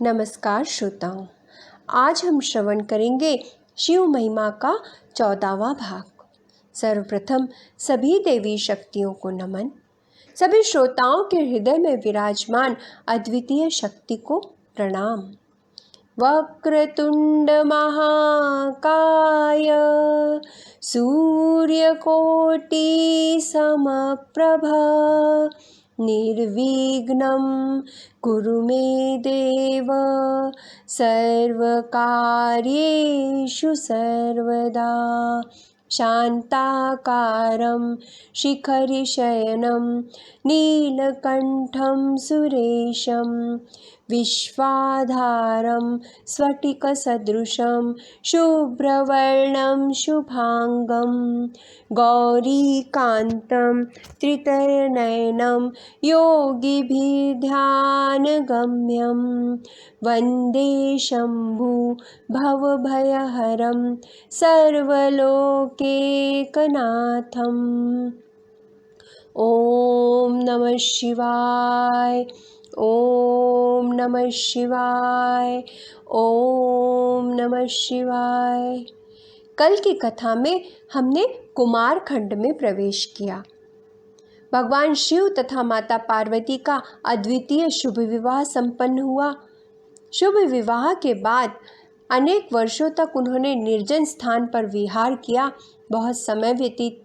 नमस्कार श्रोताओं, आज हम श्रवण करेंगे शिव महिमा का 14वां भाग। सर्वप्रथम सभी देवी शक्तियों को नमन। सभी श्रोताओं के हृदय में विराजमान अद्वितीय शक्ति को प्रणाम। वक्रतुंड महाकाय सूर्यकोटि समप्रभ निर्विघ्नं कुरु मे देव सर्वकार्येषु सर्वदा। शान्ताकारं शिखरिशयनं नीलकण्ठं सुरेशं विश्वाधारं स्फटिकसदृशं शुभ्रवर्णं शुभांगं गौरीकान्तं त्रितयनयनं योगिभिर्ध्यानगम्यं वन्दे शम्भु भवभयहरं सर्वलोकैकनाथम्। ओम नमः शिवाय, ओम नमः शिवाय, ओम नमः शिवाय। कल की कथा में हमने कुमार खंड में प्रवेश किया। भगवान शिव तथा माता पार्वती का अद्वितीय शुभ विवाह संपन्न हुआ। शुभ विवाह के बाद अनेक वर्षों तक उन्होंने निर्जन स्थान पर विहार किया। बहुत समय व्यतीत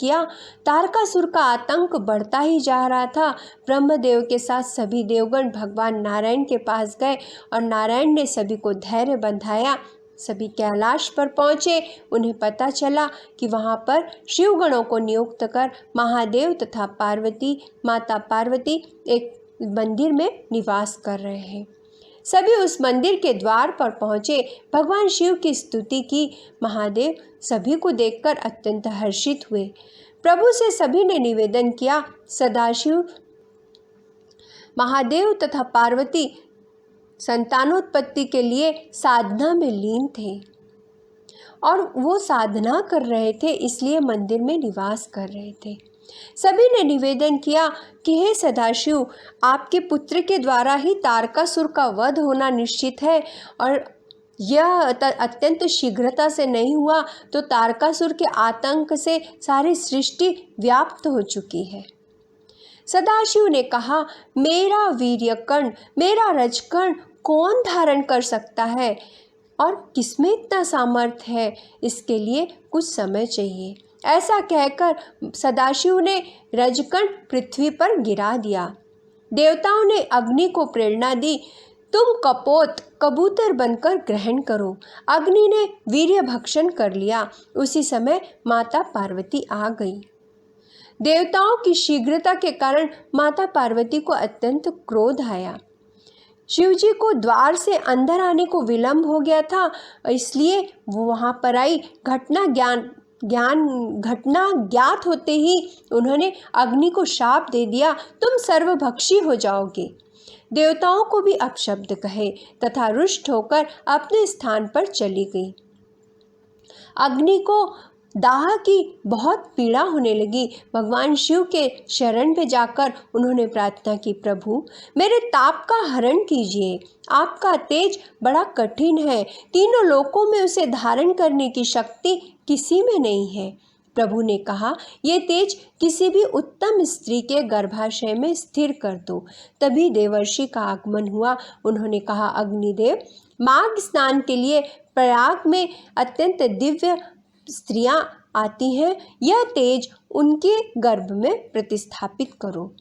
किया। तारकासुर का आतंक बढ़ता ही जा रहा था। ब्रह्मदेव के साथ सभी देवगण भगवान नारायण के पास गए और नारायण ने सभी को धैर्य बंधाया। सभी कैलाश पर पहुँचे। उन्हें पता चला कि वहाँ पर शिवगणों को नियुक्त कर महादेव तथा पार्वती माता पार्वती एक मंदिर में निवास कर रहे हैं। सभी उस मंदिर के द्वार पर पहुँचे। भगवान शिव की स्तुति की। महादेव सभी को देखकर अत्यंत हर्षित हुए। प्रभु से सभी ने निवेदन किया। सदाशिव महादेव तथा पार्वती संतानोत्पत्ति के लिए साधना में लीन थे और वो साधना कर रहे थे, इसलिए मंदिर में निवास कर रहे थे। सभी ने निवेदन किया कि हे सदाशिव, आपके पुत्र के द्वारा ही तारकासुर का वध होना निश्चित है और यह अत्यंत शीघ्रता से नहीं हुआ तो तारकासुर के आतंक से सारी सृष्टि व्याप्त हो चुकी है। सदाशिव ने कहा, मेरा वीर्यकर्ण, मेरा रजकर्ण कौन धारण कर सकता है और किसमें इतना सामर्थ्य है, इसके लिए कुछ समय चाहिए। ऐसा कहकर सदाशिव ने रजकर्ण पृथ्वी पर गिरा दिया। देवताओं ने अग्नि को प्रेरणा दी, तुम कपोत कबूतर बनकर ग्रहण करो। अग्नि ने वीर्य भक्षण कर लिया। उसी समय माता पार्वती आ गई। देवताओं की शीघ्रता के कारण माता पार्वती को अत्यंत क्रोध आया। शिवजी को द्वार से अंदर आने को विलंब हो गया था, इसलिए वो वहाँ पर आई। घटना ज्ञात होते ही उन्होंने अग्नि को शाप दे दिया, तुम सर्वभक्षी हो जाओगे। देवताओं को भी अपशब्द कहे तथा रुष्ट होकर अपने स्थान पर चली गई। अग्नि को दाह की बहुत पीड़ा होने लगी। भगवान शिव के शरण में जाकर उन्होंने प्रार्थना की, प्रभु मेरे ताप का हरण कीजिए। आपका तेज बड़ा कठिन है, तीनों लोकों में उसे धारण करने की शक्ति किसी में नहीं है। प्रभु ने कहा, ये तेज किसी भी उत्तम स्त्री के गर्भाशय में स्थिर कर दो। तभी देवर्षि का आगमन हुआ। उन्होंने कहा, अग्निदेव, माघ स्नान के लिए प्रयाग में अत्यंत दिव्य स्त्रियां आती हैं, यह तेज उनके गर्भ में प्रतिस्थापित करो।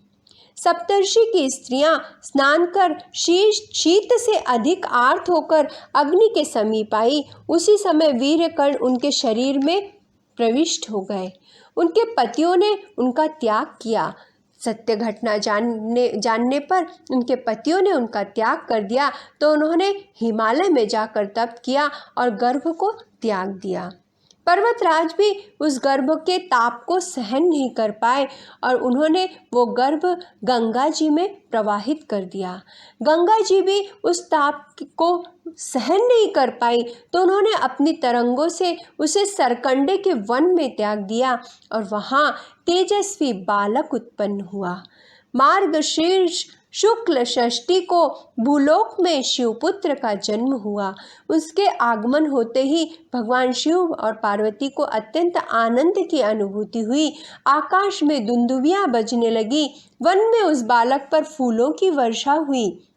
सप्तर्षि की स्त्रियां स्नान कर शीत से अधिक आर्त होकर अग्नि के समीप आई। उसी समय वीर्यकर्ण उनके शरीर में प्रविष्ट हो गए। उनके पतियों ने उनका त्याग किया। सत्य घटना जानने पर उनके पतियों ने उनका त्याग कर दिया तो उन्होंने हिमालय में जाकर तप किया और गर्भ को त्याग दिया। पर्वतराज भी उस गर्भ के ताप को सहन नहीं कर पाए और उन्होंने वो गर्भ गंगा जी में प्रवाहित कर दिया। गंगा जी भी उस ताप को सहन नहीं कर पाई तो उन्होंने अपनी तरंगों से उसे सरकंडे के वन में त्याग दिया और वहाँ तेजस्वी बालक उत्पन्न हुआ। मार्गशीर्ष शुक्ल षष्ठी को भूलोक में शिवपुत्र का जन्म हुआ। उसके आगमन होते ही भगवान शिव और पार्वती को अत्यंत आनंद की अनुभूति हुई। आकाश में दुंदुभियां बजने लगी, वन में उस बालक पर फूलों की वर्षा हुई।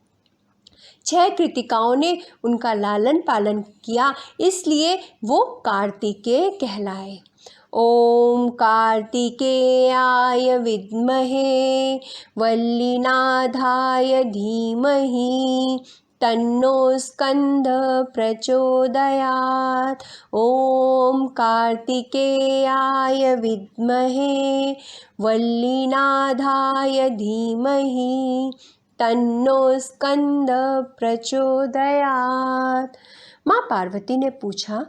6 कृतिकाओं ने उनका लालन पालन किया, इसलिए वो कार्तिकेय कहलाए। ओम कार्तिकेयाय विद्महे वल्लीनाथाय धीमहि तन्नो स्कंद प्रचोदयात्। ओम कार्तिकेयाय विद्महे वल्लीनाथाय धीमहि तन्नो स्कंद प्रचोदयात्। माँ पार्वती ने पूछा,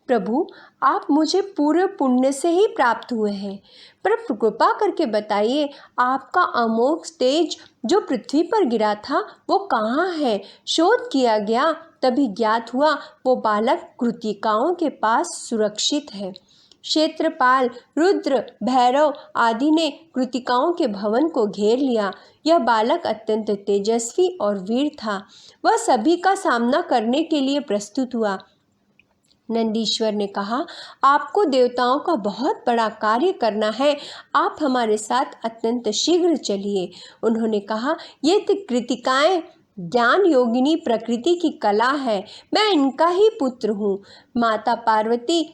प्रभु आप मुझे पूरे पुण्य से ही प्राप्त हुए हैं, पर कृपा करके बताइए आपका अमोघ तेज जो पृथ्वी पर गिरा था वो कहाँ है? शोध किया गया तभी ज्ञात हुआ वो बालक कृतिकाओं के पास सुरक्षित है। क्षेत्रपाल, रुद्र, भैरव आदि ने कृतिकाओं के भवन को घेर लिया। यह बालक अत्यंत तेजस्वी और वीर था। वह सभी का सामना करने के लिए प्रस्तुत हुआ। नंदीश्वर ने कहा, आपको देवताओं का बहुत बड़ा कार्य करना है, आप हमारे साथ अत्यंत शीघ्र चलिए। उन्होंने कहा, ये कृतिकाएं ज्ञान योगिनी प्रकृति की कला है, मैं इनका ही पुत्र हूँ। माता पार्वती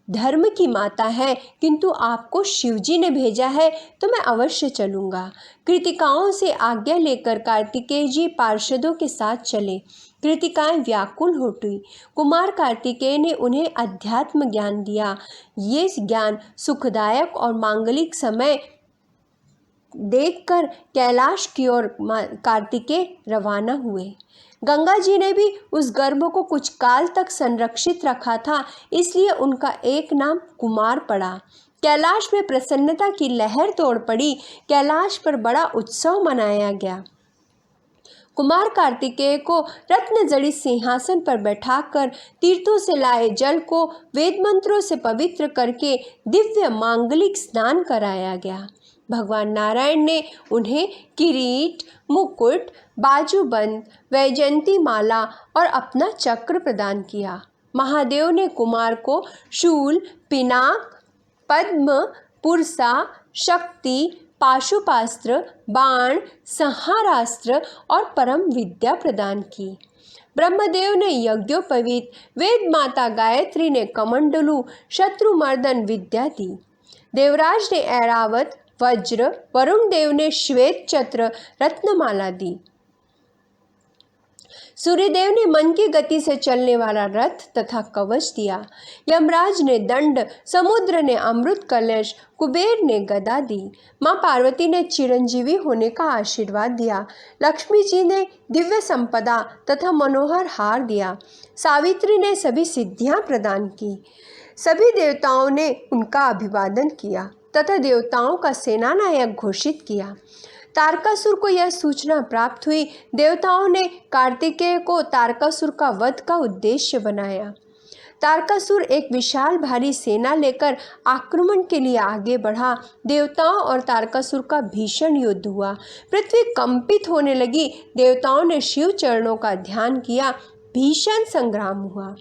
धर्म की माता है, किंतु आपको शिवजी ने भेजा है तो मैं अवश्य चलूँगा। कृतिकाओं से आज्ञा लेकर कार्तिकेय जी पार्षदों के साथ चले। कृतिकाएं व्याकुल हो गई। कुमार कार्तिकेय ने उन्हें अध्यात्म ज्ञान दिया। ये ज्ञान सुखदायक और मांगलिक समय देखकर कैलाश की ओर कार्तिकेय रवाना हुए। गंगा जी ने भी उस गर्भ को कुछ काल तक संरक्षित रखा था, इसलिए उनका एक नाम कुमार पड़ा। कैलाश में प्रसन्नता की लहर तोड़ पड़ी। कैलाश पर बड़ा उत्सव मनाया गया। कुमार कार्तिकेय को रत्न जड़ित सिंहासन पर बैठाकर तीर्थों से लाए जल को वेद मंत्रों से पवित्र करके दिव्य मांगलिक स्नान कराया गया। भगवान नारायण ने उन्हें किरीट, मुकुट, बाजूबंद, वैजयंती माला और अपना चक्र प्रदान किया। महादेव ने कुमार को शूल, पिनाक, पद्म, पुरसा, शक्ति, पाशुपास्त्र, बाण, संहारास्त्र और परम विद्या प्रदान की। ब्रह्मदेव ने यज्ञोपवीत, वेद माता गायत्री ने कमंडलू, शत्रुमर्दन विद्या दी। देवराज ने ऐरावत, वज्र, वरुण देव ने श्वेत छत्र, रत्नमाला दी। सूर्यदेव ने मन की गति से चलने वाला रथ तथा कवच दिया। यमराज ने दंड, समुद्र ने अमृत कलश, कुबेर ने गदा दी। माँ पार्वती ने चिरंजीवी होने का आशीर्वाद दिया। लक्ष्मी जी ने दिव्य संपदा तथा मनोहर हार दिया। सावित्री ने सभी सिद्धियां प्रदान की। सभी देवताओं ने उनका अभिवादन किया तथा देवताओं का सेनानायक घोषित किया। तारकासुर को यह सूचना प्राप्त हुई। देवताओं ने कार्तिकेय को तारकासुर का वध का उद्देश्य बनाया। तारकासुर एक विशाल भारी सेना लेकर आक्रमण के लिए आगे बढ़ा। देवताओं और तारकासुर का भीषण युद्ध हुआ। पृथ्वी कंपित होने लगी। देवताओं ने शिव चरणों का ध्यान किया। भीषण संग्राम हुआ।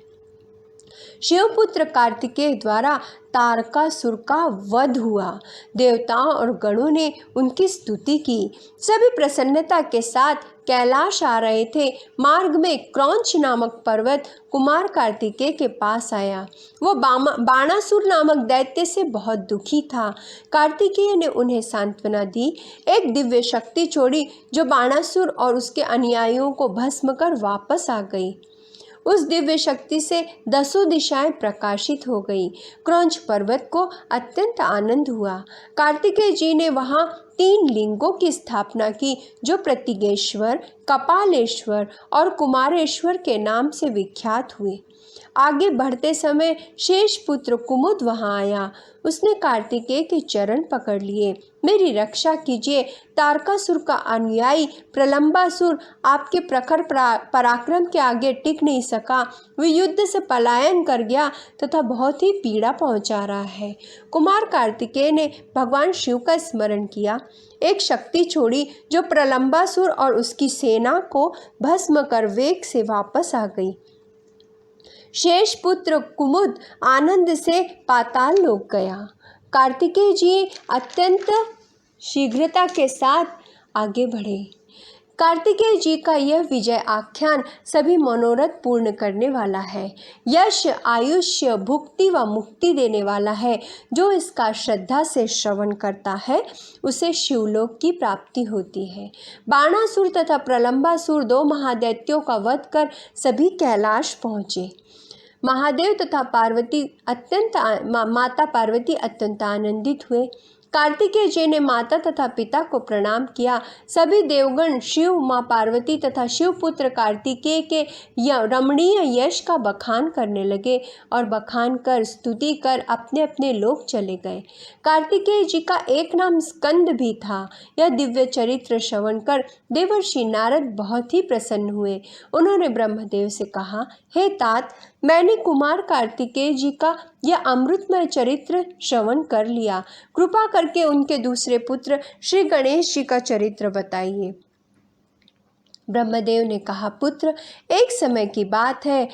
शिवपुत्र कार्तिकेय द्वारा तारकासुर का वध हुआ। देवताओं और गणों ने उनकी स्तुति की। सभी प्रसन्नता के साथ कैलाश आ रहे थे। मार्ग में क्रौंच नामक पर्वत कुमार कार्तिकेय के पास आया। वो बाणासुर नामक दैत्य से बहुत दुखी था। कार्तिकेय ने उन्हें सांत्वना दी। एक दिव्य शक्ति छोड़ी जो बाणासुर और उसके अनुयायियों को भस्म कर वापस आ गई। उस दिव्य शक्ति से 10 दिशाएं प्रकाशित हो गई। क्रौंच पर्वत को अत्यंत आनंद हुआ। कार्तिकेय जी ने वहां 3 लिंगों की स्थापना की जो प्रतिगेश्वर, कपालेश्वर और कुमारेश्वर के नाम से विख्यात हुए। आगे बढ़ते समय शेषपुत्र कुमुद वहां आया। उसने कार्तिकेय के चरण पकड़ लिए। मेरी रक्षा कीजिए। तारकासुर का अनुयायी प्रलंबासुर आपके प्रखर पराक्रम के आगे टिक नहीं सका। वह युद्ध से पलायन कर गया तथा बहुत ही पीड़ा पहुंचा रहा है। कुमार कार्तिकेय ने भगवान शिव का स्मरण किया एक शक्ति छोड़ी जो प्रलंबासुर और उसकी सेना को भस्म कर वेग से वापस आ गई। शेष पुत्र कुमुद आनंद से पाताल लोक गया। कार्तिकेय जी अत्यंत शीघ्रता के साथ आगे बढ़े। कार्तिकेय जी का यह विजय आख्यान सभी मनोरथ पूर्ण करने वाला है। यश, आयुष्य, भुक्ति व मुक्ति देने वाला है। जो इसका श्रद्धा से श्रवण करता है उसे शिवलोक की प्राप्ति होती है। बाणासुर तथा प्रलंबासुर दो महादैत्यों का वध कर सभी कैलाश पहुँचे। महादेव तथा माता पार्वती अत्यंत आनंदित हुए। कार्तिकेय जी ने माता तथा पिता को प्रणाम किया। सभी देवगण शिव, माँ पार्वती तथा शिवपुत्र कार्तिकेय के रमणीय यश का बखान करने लगे और बखान कर स्तुति कर अपने अपने लोक चले गए। कार्तिकेय जी का एक नाम स्कंद भी था। यह दिव्य चरित्र श्रवण कर देवर्षि नारद बहुत ही प्रसन्न हुए। उन्होंने ब्रह्मदेव से कहा, हे तात, मैंने कुमार कार्तिकेय जी का यह अमृतमय चरित्र श्रवण कर लिया। कृपा करके उनके दूसरे पुत्र श्री गणेश जी का चरित्र बताइए। ब्रह्मदेव ने कहा, पुत्र, एक समय की बात है।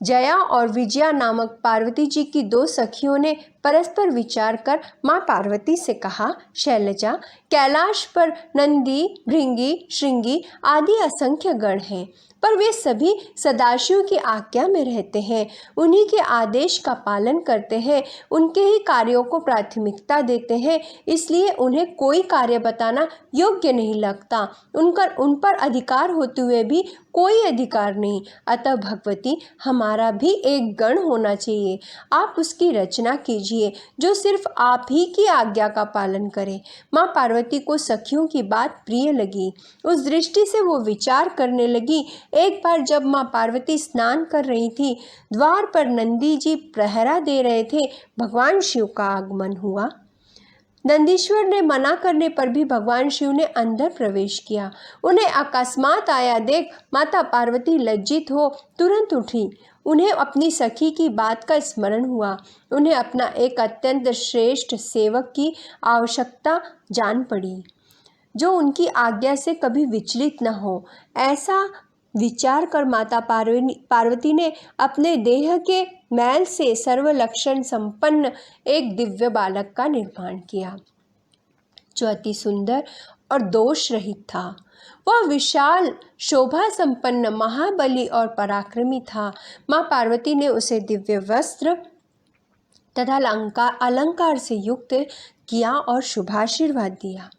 जया और विजया नामक पार्वती जी की दो सखियों ने परस्पर विचार कर माँ पार्वती से कहा, शैलजा, कैलाश पर नंदी, भृंगी, श्रृंगी आदि असंख्य गण हैं, पर वे सभी सदाशिव की आज्ञा में रहते हैं, उन्हीं के आदेश का पालन करते हैं, उनके ही कार्यों को प्राथमिकता देते हैं, इसलिए उन्हें कोई कार्य बताना योग्य नहीं लगता। उन पर अधिकार होते हुए भी कोई अधिकार नहीं। अतः भगवती, हमारा भी एक गण होना चाहिए। आप उसकी रचना कीजिए जो सिर्फ आप ही की आज्ञा का पालन करे। माँ पार्वती को सखियों की बात प्रिय लगी। उस दृष्टि से वो विचार करने लगी। एक बार जब माँ पार्वती स्नान कर रही थी, द्वार पर नंदी जी प्रहरा दे रहे थे, भगवान शिव का आगमन हुआ। नंदीश्वर ने मना करने पर भी भगवान शिव ने अंदर प्रवेश किया। उन्हें अकस्मात आया देख माता पार्वती लज्जित हो तुरंत उठी। उन्हें अपनी सखी की बात का स्मरण हुआ। उन्हें अपना एक अत्यंत श्रेष्ठ सेवक की आवश्यकता जान पड़ी, जो उनकी आज्ञा से कभी विचलित न हो। ऐसा विचार कर माता पार्वती ने अपने देह के मैल से सर्वलक्षण संपन्न एक दिव्य बालक का निर्माण किया, जो अति सुंदर और दोष रहित था। वह विशाल, शोभा संपन्न, महाबली और पराक्रमी था। माँ पार्वती ने उसे दिव्य वस्त्र तथा अलंकार से युक्त किया और शुभाशीर्वाद दिया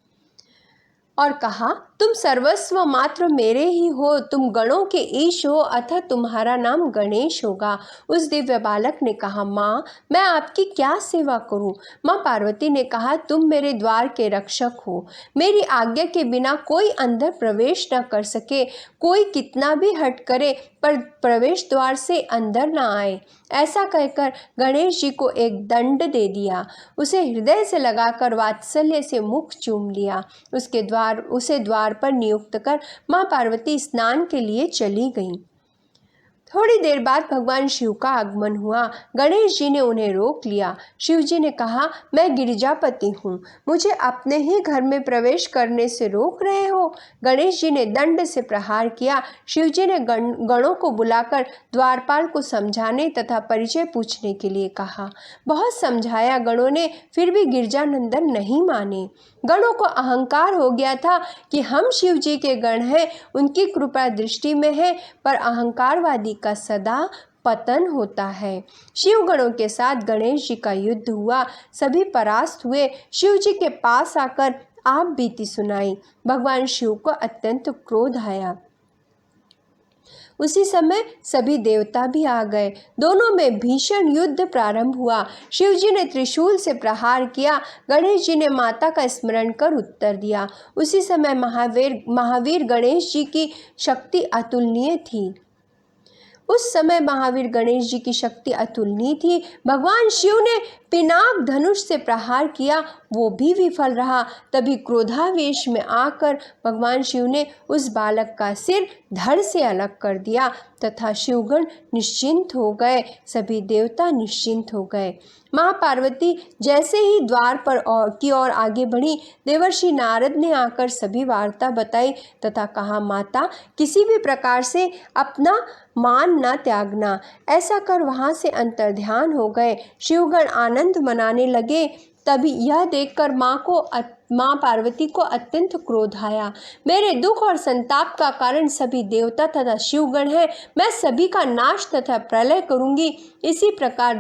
और कहा, तुम सर्वस्व मात्र मेरे ही हो, तुम गणों के ईश हो, अतः तुम्हारा नाम गणेश होगा। उस दिव्य बालक ने कहा, माँ, मैं आपकी क्या सेवा करूं? माँ पार्वती ने कहा, तुम मेरे द्वार के रक्षक हो। मेरी आज्ञा के बिना कोई अंदर प्रवेश न कर सके। कोई कितना भी हट करे पर प्रवेश द्वार से अंदर न आए। ऐसा कहकर गणेश जी को एक दंड दे दिया। उसे हृदय से लगाकर वात्सल्य से मुख चूम लिया। उसे द्वार पर नियुक्त कर माँ पार्वती स्नान के लिए चली गईं। थोड़ी देर बाद भगवान शिव का आगमन हुआ। गणेश जी ने उन्हें रोक लिया। शिव जी ने कहा, मैं गिरिजापति हूँ, मुझे अपने ही घर में प्रवेश करने से रोक रहे हो? गणेश जी ने दंड से प्रहार किया। शिव जी ने गणों को बुलाकर द्वारपाल को समझाने तथा परिचय पूछने के लिए कहा। बहुत समझाया गणों ने, फिर भी गिरिजानंदन नहीं माने। गणों को अहंकार हो गया था कि हम शिव जी के गण हैं, उनकी कृपा दृष्टि में है, पर अहंकारवादी का सदा पतन होता है। शिव गणों के साथ गणेश जी का युद्ध हुआ। सभी परास्त हुए। शिव जी के पास आकर आप बीती सुनाई। भगवान शिव को अत्यंत क्रोध आया। उसी समय सभी देवता भी आ गए। दोनों में भीषण युद्ध प्रारंभ हुआ। शिव जी ने त्रिशूल से प्रहार किया। गणेश जी ने माता का स्मरण कर उत्तर दिया। उसी समय महावीर गणेश जी की शक्ति अतुलनीय थी। उस समय महावीर गणेश जी की शक्ति अतुलनीय थी। भगवान शिव ने पिनाक धनुष से प्रहार किया। वो भी विफल रहा। तभी क्रोधावेश में आकर भगवान शिव ने उस बालक का सिर धड़ से अलग कर दिया तथा शिवगण निश्चिंत हो गए, सभी देवता निश्चिंत हो गए। माँ पार्वती जैसे ही द्वार पर की ओर आगे बढ़ी, देवर्षि नारद ने आकर सभी वार्ता बताई तथा कहा, माता किसी भी प्रकार से अपना मान न त्यागना। ऐसा कर वहाँ से अंतर्ध्यान हो गए। शिवगण आनंद मनाने लगे। तभी यह देखकर माँ पार्वती को अत्यंत क्रोध आया। मेरे दुख और संताप का कारण सभी देवता तथा शिवगण हैं। मैं सभी का नाश तथा प्रलय करूंगी। इस प्रकार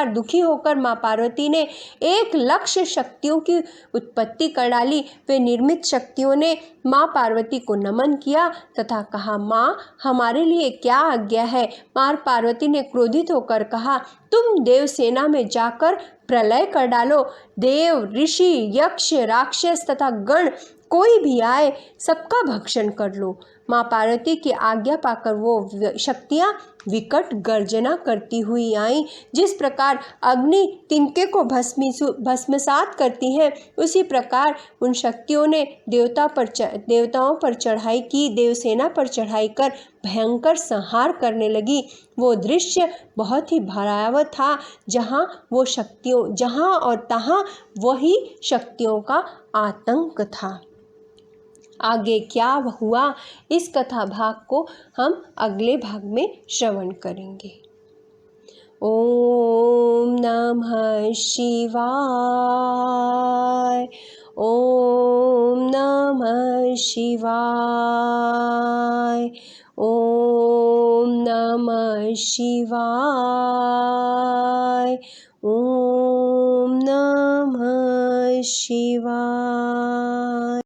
दुखी होकर माँ पार्वती ने 1,00,000 शक्तियों की उत्पत्ति कर डाली। वे निर्मित शक्तियों ने माँ पार्वती को नमन किया तथा कहा, माँ हमारे लिए क्या आज्ञा है। माँ पार्वती ने क्रोधित होकर कहा, तुम देवसेना में जाकर प्रलय कर डालो। देव, ऋषि, यक्ष, राक्षस तथा गण कोई भी आए सबका भक्षण कर लो। माँ पार्वती की आज्ञा पाकर वो शक्तियाँ विकट गर्जना करती हुई आईं। जिस प्रकार अग्नि तिनके को भस्मसात करती है, उसी प्रकार उन शक्तियों ने देवताओं पर चढ़ाई की, देवसेना पर चढ़ाई कर भयंकर संहार करने लगी। वो दृश्य बहुत ही भयावह था। जहाँ और तहाँ वही शक्तियों का आतंक था। आगे क्या हुआ, इस कथा भाग को हम अगले भाग में श्रवण करेंगे। ओम नमः शिवाय। ओम नमः शिवाय। ओम नमः शिवाय। ओम नमः शिवाय।